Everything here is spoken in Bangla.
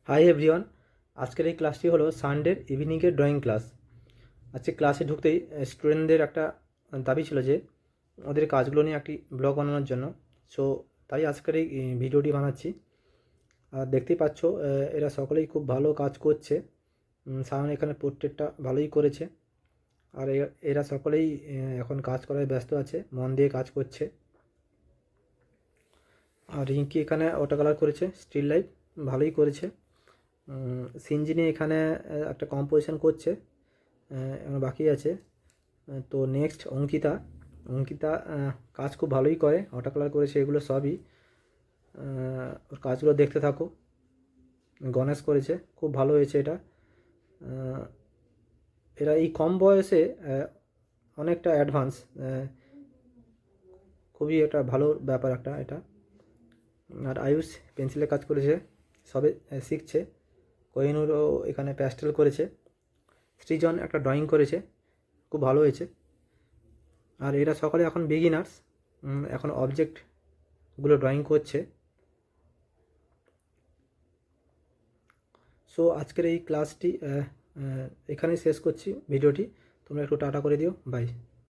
হাই এভরিওয়ান, আজকের এই ক্লাসটি হলো সানডের ইভিনিংয়ের ড্রয়িং ক্লাস। আজকে ক্লাসে ঢুকতেই স্টুডেন্টদের একটা দাবি ছিল যে ওদের কাজগুলো নিয়ে একটি ব্লগ বানানোর জন্য। সো তাই আজকের এই ভিডিওটি বানাচ্ছি। আর দেখতেই পাচ্ছ এরা সকলেই খুব ভালো কাজ করছে। সায়ন এখানে পোর্ট্রেটটা ভালোই করেছে। আর এরা সকলেই এখন কাজ করায় ব্যস্ত আছে, মন দিয়ে কাজ করছে। আর রিঙ্কি এখানে ওয়াটার কালার করেছে, স্টিল লাইফ ভালোই করেছে। সিনজিনি এখানে একটা কম্পোজিশন করছে, এখন বাকি আছে। তো নেক্সট অঙ্কিতা। অঙ্কিতা কাজ খুব ভালোই করে, ওয়াটার কালার করেছে, এগুলো সবই। ওর কাজগুলো দেখতে থাকো। গণেশ করেছে, খুব ভালো হয়েছে এটা। এরা এই কম বয়সে অনেকটা অ্যাডভান্স, খুবই একটা ভালো ব্যাপার একটা এটা। আর আয়ুষ পেন্সিলে কাজ করেছে, সবে শিখছে। কোহিনুরও এখানে প্যাস্টেল করেছে। সৃজন একটা ড্রয়িং করেছে, খুব ভালো হয়েছে। আর এরা সকলে এখন বিগিনার্স, এখন অবজেক্টগুলো ড্রয়িং করছে। সো আজকের এই ক্লাসটি এখানেই শেষ করছি ভিডিওটি। তোমরা একটু টাটা করে দিও, বাই।